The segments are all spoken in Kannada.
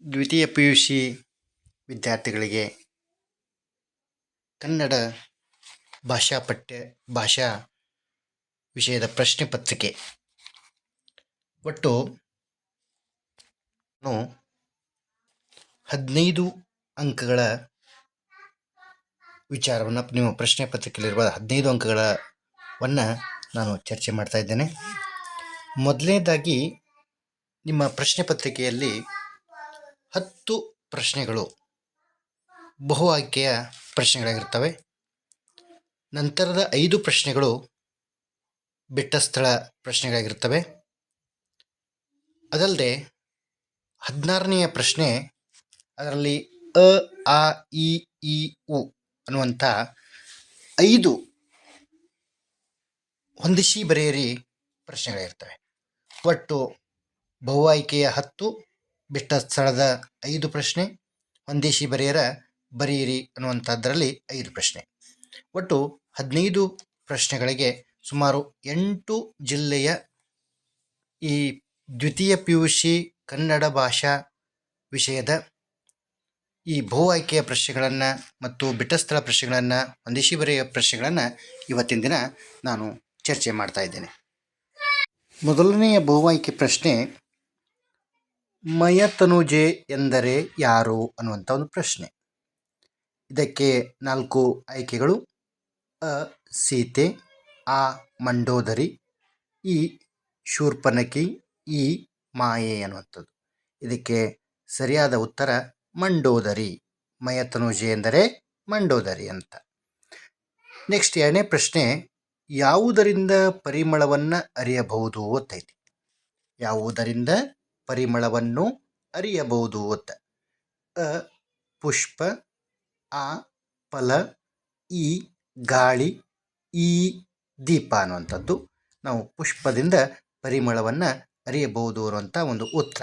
ದ್ವಿತೀಯ PUC ವಿದ್ಯಾರ್ಥಿಗಳಿಗೆ ಕನ್ನಡ ಭಾಷಾ ವಿಷಯದ ಪ್ರಶ್ನೆ ಪತ್ರಿಕೆ ಒಟ್ಟು 15 ಅಂಕಗಳ ವಿಚಾರವನ್ನು ನಿಮ್ಮ ಪ್ರಶ್ನೆ ಪತ್ರಿಕೆಯಲ್ಲಿರುವ 15 ಅಂಕಗಳನ್ನು ನಾನು ಚರ್ಚೆ ಮಾಡ್ತಾ ಇದ್ದೇನೆ. ಮೊದಲನೇದಾಗಿ ನಿಮ್ಮ ಪ್ರಶ್ನೆ ಪತ್ರಿಕೆಯಲ್ಲಿ 10 ಪ್ರಶ್ನೆಗಳು ಬಹು ಆಯ್ಕೆಯ ಪ್ರಶ್ನೆಗಳಾಗಿರ್ತವೆ. ನಂತರದ 5 ಪ್ರಶ್ನೆಗಳು ಬಿಟ್ಟ ಸ್ಥಳ ಪ್ರಶ್ನೆಗಳಾಗಿರ್ತವೆ. ಅದಲ್ಲದೆ 16ನೆಯ ಪ್ರಶ್ನೆ ಅದರಲ್ಲಿ ಅ, ಆ, ಈ, ಉ ಅನ್ನುವಂಥ 5 ಹೊಂದಿಸಿ ಬರೆಯಿರಿ ಪ್ರಶ್ನೆಗಳಿರ್ತವೆ. ಒಟ್ಟು ಬಹು ಆಯ್ಕೆಯ 10, ಬಿಟ್ಟ ಸ್ಥಳದ 5 ಪ್ರಶ್ನೆ, ಹೊಂದಿಸಿ ಬರೆಯಿರಿ ಅನ್ನುವಂಥದ್ದರಲ್ಲಿ 5 ಪ್ರಶ್ನೆ. ಒಟ್ಟು 15 ಪ್ರಶ್ನೆಗಳಿಗೆ ಸುಮಾರು 8 ಜಿಲ್ಲೆಯ ಈ ದ್ವಿತೀಯ PUC ಕನ್ನಡ ಭಾಷಾ ವಿಷಯದ ಈ ಬಹು ಆಯ್ಕೆಯ ಪ್ರಶ್ನೆಗಳನ್ನು ಮತ್ತು ಬಿಟ್ಟಸ್ಥಳ ಪ್ರಶ್ನೆಗಳನ್ನು ಹೊಂದಿಸಿ ಬರೆಯುವ ಪ್ರಶ್ನೆಗಳನ್ನು ಇವತ್ತಿನ ದಿನ ನಾನು ಚರ್ಚೆ ಮಾಡ್ತಾ ಇದ್ದೇನೆ. ಮೊದಲನೆಯ ಬಹು ಆಯ್ಕೆ ಪ್ರಶ್ನೆ, ಮಯತನುಜೆ ಎಂದರೆ ಯಾರು ಅನ್ನುವಂಥ ಒಂದು ಪ್ರಶ್ನೆ. ಇದಕ್ಕೆ 4 ಆಯ್ಕೆಗಳು: ಅ ಸೀತೆ, ಆ ಮಂಡೋದರಿ, ಈ ಶೂರ್ಪನಖಿ, ಈ ಮಾಯೆ ಅನ್ನುವಂಥದ್ದು. ಇದಕ್ಕೆ ಸರಿಯಾದ ಉತ್ತರ ಮಂಡೋದರಿ. ಮಯತನುಜೆ ಎಂದರೆ ಮಂಡೋದರಿ ಅಂತ. ನೆಕ್ಸ್ಟ್ 2ನೇ ಪ್ರಶ್ನೆ, ಯಾವುದರಿಂದ ಪರಿಮಳವನ್ನು ಅರಿಯಬಹುದು ಅಂತೈತಿ. ಯಾವುದರಿಂದ ಪರಿಮಳವನ್ನು ಅರಿಯಬಹುದು ಅಂತ. ಅ ಪುಷ್ಪ, ಆ ಫಲ, ಈ ಗಾಳಿ, ಈ ದೀಪ ಅನ್ನುವಂಥದ್ದು. ನಾವು ಪುಷ್ಪದಿಂದ ಪರಿಮಳವನ್ನು ಅರಿಯಬಹುದು ಅನ್ನುವಂಥ ಒಂದು ಉತ್ತರ.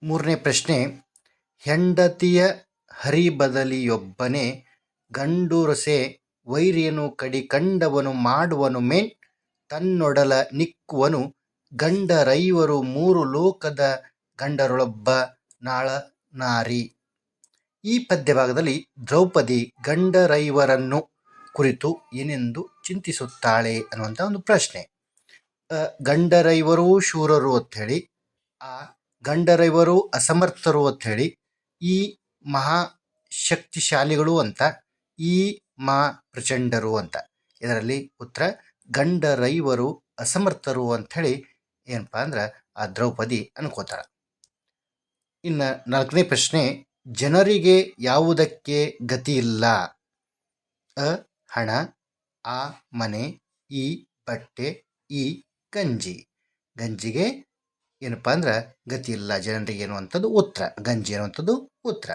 3ನೇ ಪ್ರಶ್ನೆ, ಹೆಂಡತಿಯ ಹರಿಬದಲಿಯೊಬ್ಬನೇ ಗಂಡುರಸೆ ವೈರಿಯನು ಕಡಿಕಂಡವನು ಮಾಡುವನು ಮೇನ್ ತನ್ನೊಡಲ ನಿಕ್ಕುವನು ಗಂಡರೈವರು 3 ಲೋಕದ ಗಂಡರೊಳೊಬ್ಬ ನಾಳ ನಾರಿ. ಈ ಪದ್ಯಭಾಗದಲ್ಲಿ ದ್ರೌಪದಿ ಗಂಡರೈವರನ್ನು ಕುರಿತು ಏನೆಂದು ಚಿಂತಿಸುತ್ತಾಳೆ ಅನ್ನುವಂಥ ಒಂದು ಪ್ರಶ್ನೆ. ಗಂಡರೈವರು ಶೂರರು ಅಂಥೇಳಿ, ಆ ಗಂಡರೈವರು ಅಸಮರ್ಥರು ಅಂಥೇಳಿ, ಈ ಮಹಾಶಕ್ತಿಶಾಲಿಗಳು ಅಂತ, ಈ ಪ್ರಚಂಡರು ಅಂತ. ಇದರಲ್ಲಿ ಉತ್ತರ ಗಂಡರೈವರು ಅಸಮರ್ಥರು ಅಂಥೇಳಿ ಏನಪ್ಪ ಅಂದ್ರೆ ಆ ದ್ರೌಪದಿ ಅನ್ಕೋತಾಳೆ. ಇನ್ನು 4ನೇ ಪ್ರಶ್ನೆ, ಜನರಿಗೆ ಯಾವುದಕ್ಕೆ ಗತಿ ಇಲ್ಲ? ಅ ಹಣ, ಆ ಮನೆ, ಈ ಬಟ್ಟೆ, ಈ ಗಂಜಿ. ಗಂಜಿಗೆ ಏನಪ್ಪ ಅಂದ್ರೆ ಗತಿ ಇಲ್ಲ ಜನರಿಗೆ ಅನ್ನುವಂಥದ್ದು ಉತ್ತರ. ಗಂಜಿ ಅನ್ನುವಂಥದ್ದು ಉತ್ತರ.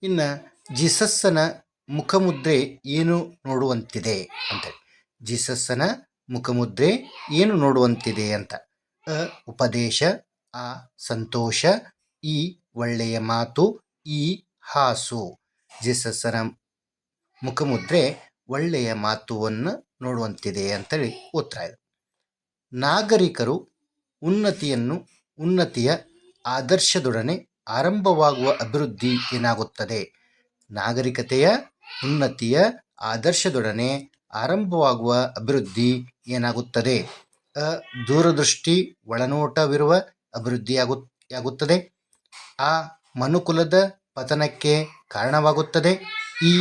ಇನ್ನು ಜೀಸಸ್ಸನ ಮುಖಮುದ್ರೆ ಏನು ನೋಡುವಂತಿದೆ ಅಂತೇಳಿ. ಜೀಸಸ್ಸನ ಮುಖಮುದ್ರೆ ಏನು ನೋಡುವಂತಿದೆ ಅಂತ. ಅ ಉಪದೇಶ, ಆ ಸಂತೋಷ, ಈ ಒಳ್ಳೆಯ ಮಾತು, ಈ ಹಾಸು. ಜೀಸಸ್ಸನ ಮುಖಮುದ್ರೆ ಒಳ್ಳೆಯ ಮಾತುವನ್ನು ನೋಡುವಂತಿದೆ ಅಂತೇಳಿ ಉತ್ತರ ಇದೆ. ನಾಗರಿಕರು ಉನ್ನತಿಯ ಆದರ್ಶದೊಡನೆ ಆರಂಭವಾಗುವ ಅಭಿವೃದ್ಧಿ ಏನಾಗುತ್ತದೆ? ನಾಗರಿಕತೆಯ ಉನ್ನತಿಯ ಆದರ್ಶದೊಡನೆ ಆರಂಭವಾಗುವ ಅಭಿವೃದ್ಧಿ ಏನಾಗುತ್ತದೆ? ಅ ದೂರದೃಷ್ಟಿ ಒಳನೋಟವಿರುವ ಅಭಿವೃದ್ಧಿಯಾಗುತ್ತದೆ. ಆ ಮನುಕುಲದ ಪತನಕ್ಕೆ ಕಾರಣವಾಗುತ್ತದೆ. ಈ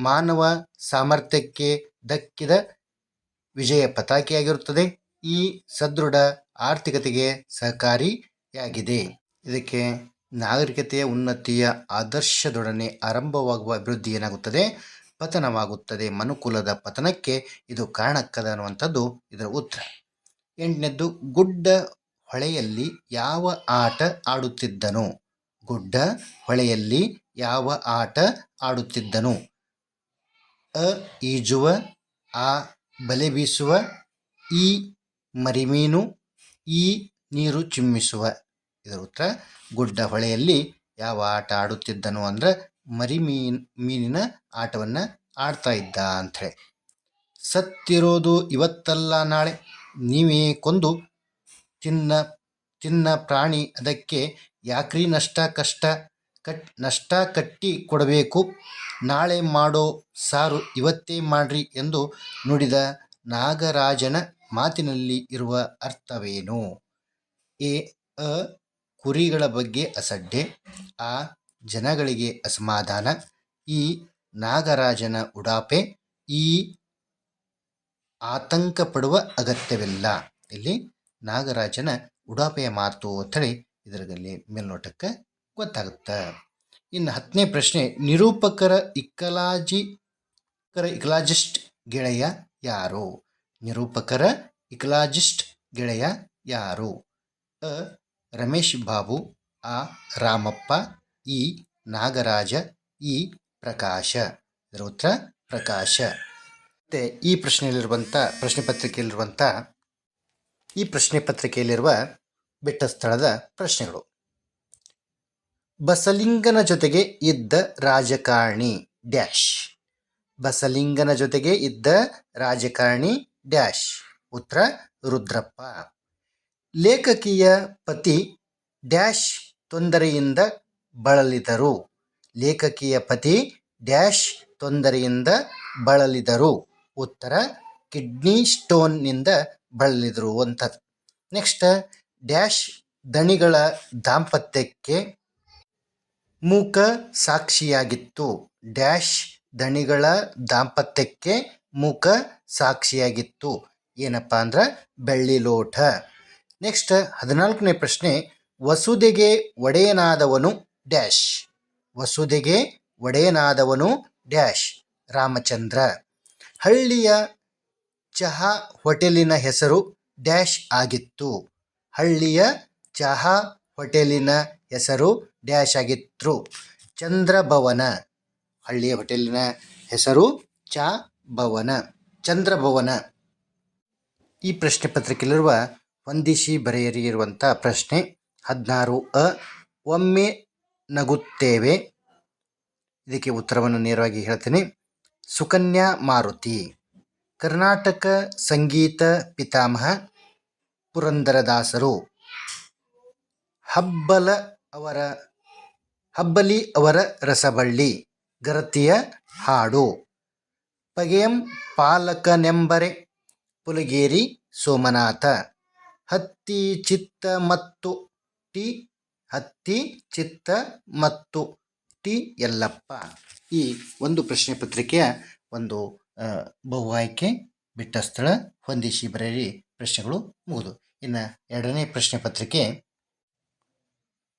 ಮಾನವ ಸಾಮರ್ಥ್ಯಕ್ಕೆ ದಕ್ಕಿದ ವಿಜಯ ಪತಾಕೆಯಾಗಿರುತ್ತದೆ. ಈ ಸದೃಢ ಆರ್ಥಿಕತೆಗೆ ಸಹಕಾರಿಯಾಗಿದೆ. ಇದಕ್ಕೆ ನಾಗರಿಕತೆಯ ಉನ್ನತಿಯ ಆದರ್ಶದೊಡನೆ ಆರಂಭವಾಗುವ ಅಭಿವೃದ್ಧಿ ಏನಾಗುತ್ತದೆ? ಪತನವಾಗುತ್ತದೆ. ಮನುಕುಲದ ಪತನಕ್ಕೆ ಇದು ಕಾರಣಕ್ಕದ ಅನ್ನುವಂಥದ್ದು ಇದರ ಉತ್ತರ. 8ನೇದ್ದು, ಗುಡ್ಡ ಹೊಳೆಯಲ್ಲಿ ಯಾವ ಆಟ ಆಡುತ್ತಿದ್ದನು? ಗುಡ್ಡ ಹೊಳೆಯಲ್ಲಿ ಯಾವ ಆಟ ಆಡುತ್ತಿದ್ದನು? ಅ ಈಜುವ, ಆ ಬಲೆ ಬೀಸುವ, ಈ ಮರಿಮೀನು, ಈ ನೀರು ಚಿಮ್ಮಿಸುವ. ಇದರ ಉತ್ತರ ಗುಡ್ಡ ಹೊಳೆಯಲ್ಲಿ ಯಾವ ಆಟ ಆಡುತ್ತಿದ್ದನು ಅಂದ್ರೆ ಮೀನಿನ ಆಟವನ್ನು ಆಡ್ತಾ ಇದ್ದ ಅಂಥೇಳಿ. ಸತ್ತಿರೋದು ಇವತ್ತಲ್ಲ ನಾಳೆ, ನೀವೇ ಕೊಂದು ತಿನ್ನ ಪ್ರಾಣಿ ಅದಕ್ಕೆ ಯಾಕ್ರಿ ನಷ್ಟ ಕಟ್ಟಿ ಕೊಡಬೇಕು, ನಾಳೆ ಮಾಡೋ ಸಾರು ಇವತ್ತೇ ಮಾಡ್ರಿ ಎಂದು ನುಡಿದ ನಾಗರಾಜನ ಮಾತಿನಲ್ಲಿ ಇರುವ ಅರ್ಥವೇನು? ಎ ಅ ಕುರಿಗಳ ಬಗ್ಗೆ ಅಸಡ್ಡೆ, ಆ ಜನಗಳಿಗೆ ಅಸಮಾಧಾನ, ಈ ನಾಗರಾಜನ ಉಡಾಪೆ, ಈ ಆತಂಕ ಪಡುವ ಅಗತ್ಯವಿಲ್ಲ. ಇಲ್ಲಿ ನಾಗರಾಜನ ಉಡಾಪೆಯ ಮಾತು ಅಂತೇಳಿ ಇದರಲ್ಲಿ ಮೇಲ್ನೋಟಕ್ಕೆ ಗೊತ್ತಾಗುತ್ತೆ. ಇನ್ನು 10ನೇ ಪ್ರಶ್ನೆ, ನಿರೂಪಕರ ಇಕಲಾಜಿಸ್ಟ್ ಗೆಳೆಯ ಯಾರು? ನಿರೂಪಕರ ಇಕಲಾಜಿಸ್ಟ್ ಗೆಳೆಯ ಯಾರು? ಅ ರಮೇಶ್ ಬಾಬು, ಆ ರಾಮಪ್ಪ, ಈ ನಾಗರಾಜ, ಈ ಪ್ರಕಾಶ. ಇದರ ಉತ್ತರ ಪ್ರಕಾಶ. ಮತ್ತು ಈ ಪ್ರಶ್ನೆ ಪತ್ರಿಕೆಯಲ್ಲಿರುವ ಬಿಟ್ಟ ಸ್ಥಳದ ಪ್ರಶ್ನೆಗಳು. ಬಸಲಿಂಗನ ಜೊತೆಗೆ ಇದ್ದ ರಾಜಕಾರಣಿ ಡ್ಯಾಶ್. ಬಸಲಿಂಗನ ಜೊತೆಗೆ ಇದ್ದ ರಾಜಕಾರಣಿ ಡ್ಯಾಶ್. ಉತ್ತರ ರುದ್ರಪ್ಪ. ಲೇಖಕಿಯ ಪತಿ ಡ್ಯಾಶ್ ತೊಂದರೆಯಿಂದ ಬಳಲಿದರು. ಲೇಖಕಿಯ ಪತಿ ಡ್ಯಾಶ್ ತೊಂದರೆಯಿಂದ ಬಳಲಿದರು. ಉತ್ತರ ಕಿಡ್ನಿ ಸ್ಟೋನ್ನಿಂದ ಬಳಲಿದರು ಅಂತ. ನೆಕ್ಸ್ಟ್, ಡ್ಯಾಶ್ ದಣಿಗಳ ದಾಂಪತ್ಯಕ್ಕೆ ಮೂಕ ಸಾಕ್ಷಿಯಾಗಿತ್ತು. ಡ್ಯಾಶ್ ದಣಿಗಳ ದಾಂಪತ್ಯಕ್ಕೆ ಮೂಕ ಸಾಕ್ಷಿಯಾಗಿತ್ತು. ಏನಪ್ಪ ಅಂದ್ರೆ ಬೆಳ್ಳಿ ಲೋಟ. ನೆಕ್ಸ್ಟ್ 14ನೇ ಪ್ರಶ್ನೆ, ವಸುದೆಗೆ ಒಡೆಯನಾದವನು ಡ್ಯಾಶ್. ವಸುದೆಗೆ ಒಡೆಯನಾದವನು ಡ್ಯಾಶ್. ರಾಮಚಂದ್ರ. ಹಳ್ಳಿಯ ಚಹಾ ಹೋಟೆಲಿನ ಹೆಸರು ಡ್ಯಾಶ್ ಆಗಿತ್ತು. ಹಳ್ಳಿಯ ಚಹಾ ಹೋಟೆಲಿನ ಹೆಸರು ಡ್ಯಾಶ್ ಆಗಿತ್ತು. ಚಂದ್ರಭವನ. ಹಳ್ಳಿಯ ಹೋಟೆಲಿನ ಹೆಸರು ಚಂದ್ರಭವನ. ಈ ಪ್ರಶ್ನೆ ಪತ್ರಿಕೆಯಲ್ಲಿರುವ ಹೊಂದಿಸಿ ಬರೆಯಿರಿ ಇರುವಂಥ ಪ್ರಶ್ನೆ 16 ಅ, ಒಮ್ಮೆ ನಗುತ್ತೇವೆ. ಇದಕ್ಕೆ ಉತ್ತರವನ್ನು ನೇರವಾಗಿ ಹೇಳ್ತೀನಿ. ಸುಕನ್ಯಾ ಮಾರುತಿ. ಕರ್ನಾಟಕ ಸಂಗೀತ ಪಿತಾಮಹ ಪುರಂದರದಾಸರು. ಹಬ್ಬಲಿ ಅವರ ರಸಬಳ್ಳಿ ಗರತಿಯ ಹಾಡು. ಪಗೆಯಂ ಪಾಲಕನೆಂಬರೆ ಪುಲಗೇರಿ ಸೋಮನಾಥ. ಹತ್ತಿ ಚಿತ್ತ ಮತ್ತು ಟಿ ಯಲ್ಲಪ್ಪ. ಈ ಒಂದು ಪ್ರಶ್ನೆ ಪತ್ರಿಕೆಯ ಒಂದು ಬಹು ಆಯ್ಕೆ ಬಿಟ್ಟ ಸ್ಥಳ ಹೊಂದಿಸಿ ಬರೆಯಿರಿ ಪ್ರಶ್ನೆಗಳು ಮುಗಿದು. ಇನ್ನು 2ನೇ ಪ್ರಶ್ನೆ ಪತ್ರಿಕೆ.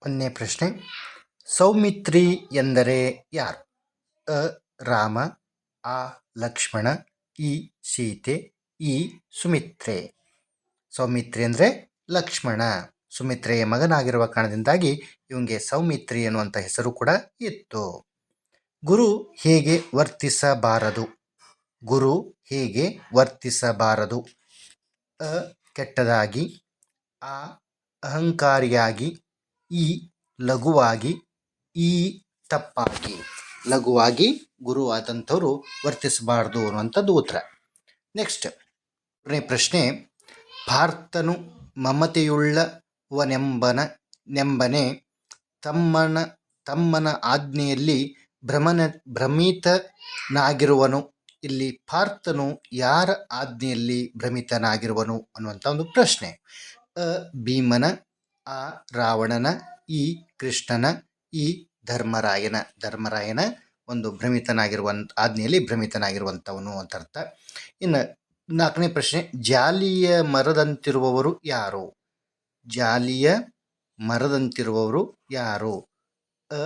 1ನೇ ಪ್ರಶ್ನೆ, ಸೌಮಿತ್ರಿ ಎಂದರೆ ಯಾರು? ಅ ರಾಮ, ಆ ಲಕ್ಷ್ಮಣ, ಈ ಸೀತೆ, ಈ ಸುಮಿತ್ರೆ. ಸೌಮಿತ್ರಿ ಅಂದರೆ ಲಕ್ಷ್ಮಣ. ಸುಮಿತ್ರೆಯ ಮಗನಾಗಿರುವ ಕಾರಣದಿಂದಾಗಿ ಇವನಿಗೆ ಸೌಮಿತ್ರಿ ಎನ್ನುವಂಥ ಹೆಸರು ಕೂಡ ಇತ್ತು. ಗುರು ಹೇಗೆ ವರ್ತಿಸಬಾರದು? ಗುರು ಹೇಗೆ ವರ್ತಿಸಬಾರದು? ಅ ಕೆಟ್ಟದಾಗಿ, ಆ ಅಹಂಕಾರಿಯಾಗಿ, ಈ ಲಘುವಾಗಿ, ಈ ತಪ್ಪಾಗಿ. ಲಘುವಾಗಿ ಗುರು ಆದಂಥವರು ವರ್ತಿಸಬಾರ್ದು ಅನ್ನುವಂಥದ್ದು ಉತ್ತರ. ನೆಕ್ಸ್ಟ್ 3ನೇ ಪ್ರಶ್ನೆ, ಪಾರ್ಥನು ಮಮತೆಯುಳ್ಳವನೆಂಬನೆ ತಮ್ಮನ ಆಜ್ಞೆಯಲ್ಲಿ ಭ್ರಮಿತನಾಗಿರುವನು. ಇಲ್ಲಿ ಪಾರ್ಥನು ಯಾರ ಆಜ್ಞೆಯಲ್ಲಿ ಭ್ರಮಿತನಾಗಿರುವನು ಅನ್ನುವಂಥ ಒಂದು ಪ್ರಶ್ನೆ. ಅ ಭೀಮನ, ಆ ರಾವಣನ, ಈ ಕೃಷ್ಣನ, ಈ ಧರ್ಮರಾಯನ ಒಂದು ಆಜ್ಞೆಯಲ್ಲಿ ಭ್ರಮಿತನಾಗಿರುವಂಥವನು ಅಂತ ಅರ್ಥ. ಇನ್ನು 4ನೇ ಪ್ರಶ್ನೆ, ಜಾಲಿಯ ಮರದಂತಿರುವವರು ಯಾರು? ಜಾಲಿಯ ಮರದಂತಿರುವವರು ಯಾರು? ಅ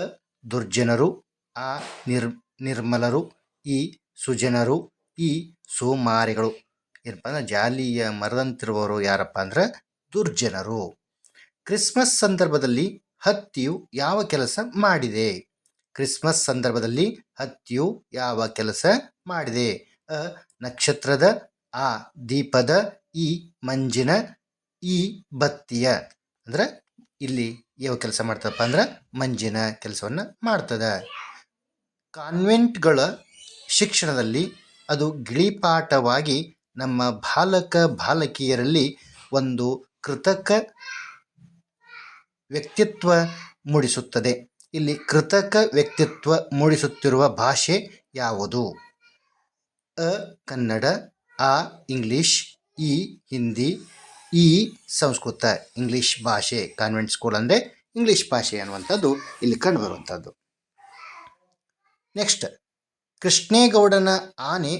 ದುರ್ಜನರು, ಆ ನಿರ್ಮಲರು, ಈ ಸುಜನರು, ಈ ಸೋಮಾರಿಗಳು. ಏನಪ್ಪ ಅಂದ್ರೆ ಜಾಲಿಯ ಮರದಂತಿರುವವರು ಯಾರಪ್ಪ ಅಂದ್ರೆ ದುರ್ಜನರು. ಕ್ರಿಸ್ಮಸ್ ಸಂದರ್ಭದಲ್ಲಿ ಹತ್ತಿಯು ಯಾವ ಕೆಲಸ ಮಾಡಿದೆ? ಕ್ರಿಸ್ಮಸ್ ಸಂದರ್ಭದಲ್ಲಿ ಹತ್ತಿಯು ಯಾವ ಕೆಲಸ ಮಾಡಿದೆ? ಅ ನಕ್ಷತ್ರದ, ಆ ದೀಪದ, ಈ ಮಂಜಿನ, ಈ ಬತ್ತಿಯ. ಅಂದ್ರೆ ಇಲ್ಲಿ ಯಾವ ಕೆಲಸ ಮಾಡ್ತದಪ್ಪ ಅಂದ್ರೆ ಮಂಜಿನ ಕೆಲಸವನ್ನು ಮಾಡ್ತದ. ಕಾನ್ವೆಂಟ್ಗಳ ಶಿಕ್ಷಣದಲ್ಲಿ ಅದು ಗಿಳಿಪಾಠವಾಗಿ ನಮ್ಮ ಬಾಲಕ ಬಾಲಕಿಯರಲ್ಲಿ ಒಂದು ಕೃತಕ ವ್ಯಕ್ತಿತ್ವ ಮೂಡಿಸುತ್ತದೆ. ಇಲ್ಲಿ ಕೃತಕ ವ್ಯಕ್ತಿತ್ವ ಮೂಡಿಸುತ್ತಿರುವ ಭಾಷೆ ಯಾವುದು? ಅ ಕನ್ನಡ, ಆ ಇಂಗ್ಲಿಷ್, ಈ ಹಿಂದಿ, ಈ ಸಂಸ್ಕೃತ. ಇಂಗ್ಲಿಷ್ ಭಾಷೆ, ಕಾನ್ವೆಂಟ್ ಸ್ಕೂಲ್ ಅಂದರೆ ಇಂಗ್ಲಿಷ್ ಭಾಷೆ ಅನ್ನುವಂಥದ್ದು ಇಲ್ಲಿ ಕಂಡುಬರುವಂಥದ್ದು. ನೆಕ್ಸ್ಟ್, ಕೃಷ್ಣೇಗೌಡನ ಆನೆ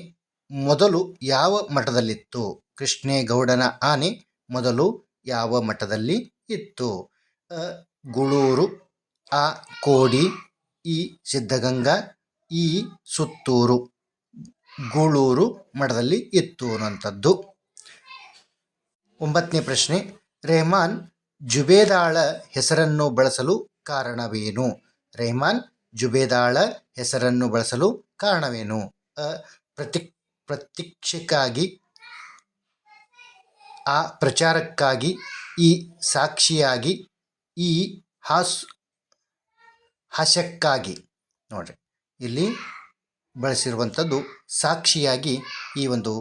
ಮೊದಲು ಯಾವ ಮಠದಲ್ಲಿತ್ತು? ಕೃಷ್ಣೇಗೌಡನ ಆನೆ ಮೊದಲು ಯಾವ ಮಠದಲ್ಲಿ ಇತ್ತು? ಅ ಗೂಳೂರು, ಆ ಕೋಡಿ, ಈ ಸಿದ್ಧಗಂಗಾ, ಈ ಸುತ್ತೂರು. ಗೂಳೂರು ಮಠದಲ್ಲಿ ಇತ್ತು ಅನ್ನುವಂಥದ್ದು. 9ನೇ ಪ್ರಶ್ನೆ, ರೆಹಮಾನ್ ಜುಬೇದಾಳ ಹೆಸರನ್ನು ಬಳಸಲು ಕಾರಣವೇನು? ರೆಹಮಾನ್ ಜುಬೇದಾಳ ಹೆಸರನ್ನು ಬಳಸಲು ಕಾರಣವೇನು? ಅ ಪ್ರತೀಕ್ಷೆಗಾಗಿ, ಆ ಪ್ರಚಾರಕ್ಕಾಗಿ, ಈ ಸಾಕ್ಷಿಯಾಗಿ, ಈ ಹಾಸ್ಯಕ್ಕಾಗಿ. ನೋಡ್ರಿ, ಇಲ್ಲಿ ಬಳಸಿರುವಂಥದ್ದು ಸಾಕ್ಷಿಯಾಗಿ ಈ ಒಂದು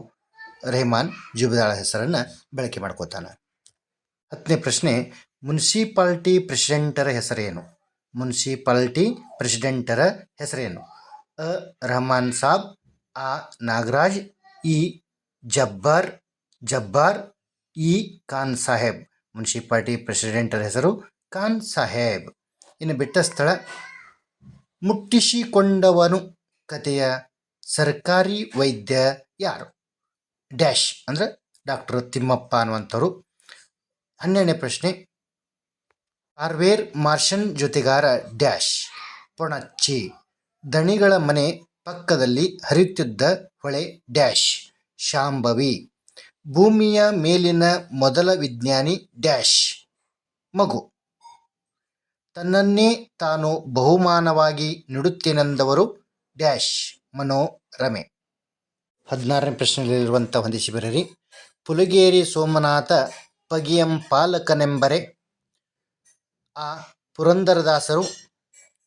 ರೆಹಮಾನ್ ಜುಬೇದಾಳ ಹೆಸರನ್ನು ಬಳಕೆ ಮಾಡ್ಕೋತಾನೆ. 10ನೇ ಪ್ರಶ್ನೆ, ಮುನ್ಸಿಪಾಲ್ಟಿ ಪ್ರೆಸಿಡೆಂಟರ ಹೆಸರೇನು? ಮುನ್ಸಿಪಾಲ್ಟಿ ಪ್ರೆಸಿಡೆಂಟರ ಹೆಸರೇನು? ಅ ರಹಮಾನ್ ಸಾಬ್, ಆ ನಾಗರಾಜ್, ಈ ಜಬ್ಬಾರ್, ಈ ಖಾನ್ ಸಾಹೇಬ್. ಮುನ್ಸಿಪಾಲ್ಟಿ ಪ್ರೆಸಿಡೆಂಟರ ಹೆಸರು ಖಾನ್ ಸಾಹೇಬ್. ಇನ್ನು ಬಿಟ್ಟ ಸ್ಥಳ, ಮುಟ್ಟಿಸಿಕೊಂಡವನು ಕಥೆಯ ಸರ್ಕಾರಿ ವೈದ್ಯ ಯಾರು? ಡ್ಯಾಶ್ ಅಂದರೆ ಡಾಕ್ಟರ್ ತಿಮ್ಮಪ್ಪ ಅನ್ನುವಂಥವ್ರು. 12ನೇ ಪ್ರಶ್ನೆ, ಕಾರ್ವೇರ್ ಮಾರ್ಷನ್ ಜೊತೆಗಾರ ಡ್ಯಾಶ್ ಪೊಣಚ್ಚಿ. ದಣಿಗಳ ಮನೆ ಪಕ್ಕದಲ್ಲಿ ಹರಿಯುತ್ತಿದ್ದ ಹೊಳೆ ಡ್ಯಾಶ್ ಶಾಂಭವಿ. ಭೂಮಿಯ ಮೇಲಿನ ಮೊದಲ ವಿಜ್ಞಾನಿ ಡ್ಯಾಶ್ ಮಗು. ತನ್ನನ್ನೇ ತಾನು ಬಹುಮಾನವಾಗಿ ನೀಡುತ್ತೇನೆಂದವರು ಡ್ಯಾಶ್ ಮನೋರಮೆ. 16ನೇ ಪ್ರಶ್ನೆಯಲ್ಲಿರುವಂಥ ಹೊಂದಿಸಿ ಬರೆಯಿರಿ. ಪುಲಗೇರಿ ಸೋಮನಾಥ ಪಗಿಯಂ ಪಾಲಕನೆಂಬರೆ. ಆ ಪುರಂದರದಾಸರು.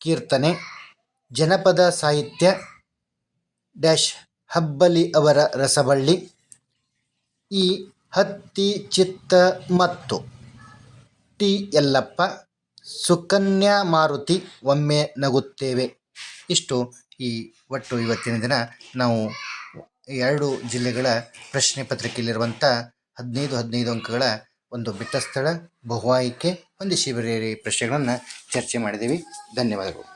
ಕೀರ್ತನೆ, ಜನಪದ ಸಾಹಿತ್ಯ ಡ್ಯಾಶ್ ಹಬ್ಬಲಿ ಅವರ ರಸಬಳ್ಳಿ. ಈ ಹತ್ತಿ ಚಿತ್ತ ಮತ್ತು ಟಿ ಯಲ್ಲಪ್ಪ. ಸುಕನ್ಯಾ ಮಾರುತಿ ಒಮ್ಮೆ ನಗುತ್ತೇವೆ. ಇಷ್ಟು ಈ ಒಟ್ಟು ಇವತ್ತಿನ ದಿನ ನಾವು 2 ಜಿಲ್ಲೆಗಳ ಪ್ರಶ್ನೆ ಪತ್ರಿಕೆಯಲ್ಲಿರುವಂಥ 15 ಅಂಕಗಳ ಒಂದು ಬಿಟ್ಟ ಸ್ಥಳ, ಬಹು ಆಯ್ಕೆ, ಹೊಂದಿಸಿ ಬರೆಯಿರಿ ಪ್ರಶ್ನೆಗಳನ್ನು ಚರ್ಚೆ ಮಾಡಿದ್ದೀವಿ. ಧನ್ಯವಾದಗಳು.